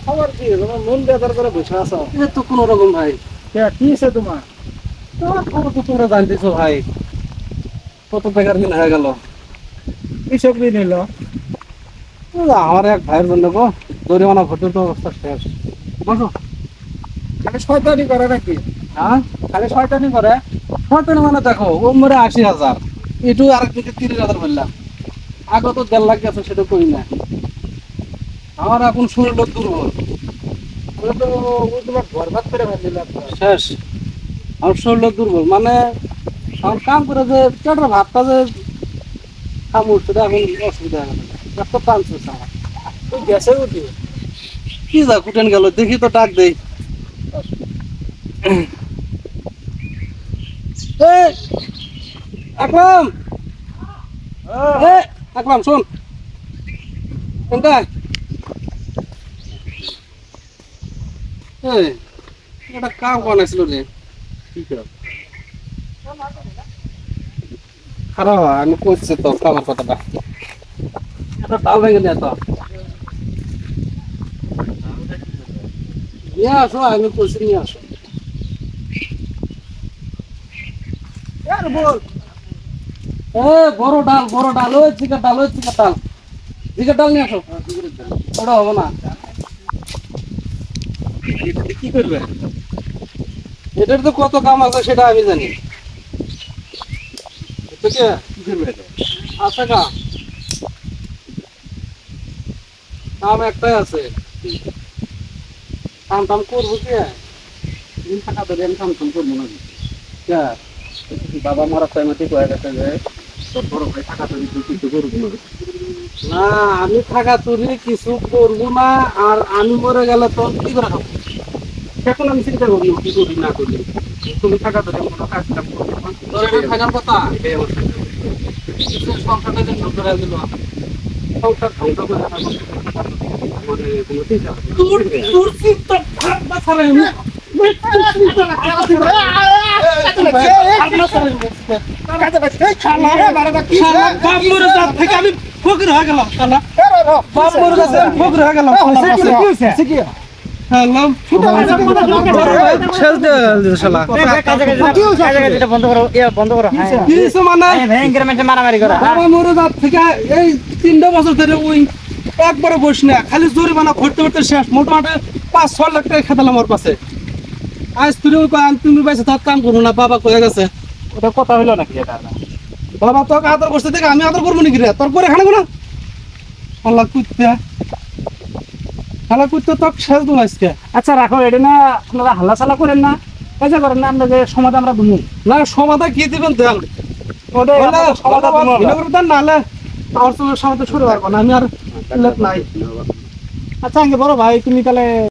খবর কি তোমার মন বেজার করে বসে আছো? তো কোন রকম ভাই। কি আছে তোমার? খবর তো তোমরা জানতেছো ভাই, কত টাকার দিন হয়ে গেল। কৃষক ঋণ নিল। আমার এক ভাইয়ের জন্য গো জরিমানা ভর্তি তো অবস্থা শেষ। বসো। খালি শয়তানি করে নাকি? হ্যাঁ, খালি শয়তানি করে। কত মানে দেখো ও মরে ৮০,০০০, এটু আর একদিকে ৩০,০০০ বললাম। আগে তো ১.৫ লাখ গেছে, সেটা করি না। আমার এখন শরীর দুর্বল, ওরা তো ও তোমার বরবাদ করে ফেলছিল একবার। শেষ। আমার শরীর দুর্বল মানে আমার কাম করে যে পেটের ভাতটা যে খামু সেটা এখন অসুবিধা হয়ে গেল। এত টান চলছে আমার। তুই গেছে উঠি। কি যা কুটেন গেল, দেখি তো ডাক দেই। এই আকরাম, এই আকরাম শোন, কোনটা? এই একটা কাম করা ছিল রে। কি করে? খারাপ আমি করছি তো কামের কথাটা। একটা ডাল ভেঙে নিয়ে তো নিয়ে আসো, আমি করছি নিয়ে আসো। আর বল। বড় ডাল, বড় ডাল, ওই চিকের ডাল, ওই চিকের ডাল, চিকের ডাল নিয়ে আসো। ওটা হবে না। কি করবে? এটার তো কত কাম আছে সেটা আমি জানি। বুঝছো কি করবে এটা? আছে কাম, কাম একটাই আছে। কাম টাম করবো কি? দিন থাকা ধরে আমি কাম টাম করবো না। কে? বাবা মারা টাইমে ঠিক হয়ে গেছে যে তোর বড় ভাই থাকা ধরে তুই কিছু করবি না। না, আমি থাকা তুলি কিছু করবো না, আর আমি মরে গেলে তো কি করে খাবো? এখন আমি চিন্তা করি কি করি না করি। তুমি থাকা ধরে কোনো কাজ কাম করবে না। তোর এটা ফাইনাল কথা। এটাই আমার চিন্তা। সংসারটা যে ধ্বংস করে দিল। সংসার ধ্বংস করে থাকা মানে কোনো চিন্তা হবে না। তোর চিন্তা ভাবনা ছাড়াই আমি শালা বাপ মরে যাওয়ার থেকে আমি ফকির হয়ে গেলাম। শালা বাপ মরে যাওয়ার থেকে আমি ফকির হয়ে গেলাম। শালা শেষ দিয়ে গেল শালা। কি হইছে মানে? বাবা মরে যাওয়ার থেকে এই ৩টা বছর ধরে ওই একবারে বসি না, খালি জরিমানা ভরতে ভরতে শেষ। মোটামুটি ৫-৬ লাখ টাকা খেতালাম ওর পাশে। আজ তুমি পাইছে তার কাম করবো না, বাবা কয়ে গেছে। ওটা কথা হইলো নাকি এটা? বাবা তোকে আদর করছে দেখে আমি আদর করবো নাকি রে? তোর করে খানে না আল্লাহ কুত্তে, শালা কুত্তে তোকে শেষ দিল আজকে। আচ্ছা রাখো, এটা না আপনারা হাল্লা চালা করেন না, কাজে করেন না, আপনাদের সমাজে আমরা দুমু না সমাধান কি দিবেন দেন? সমাধান নাহলে আমার চোখের সামনে শুরু পারবো না, আমি আর নাই। আচ্ছা আগে বড় ভাই তুমি তাহলে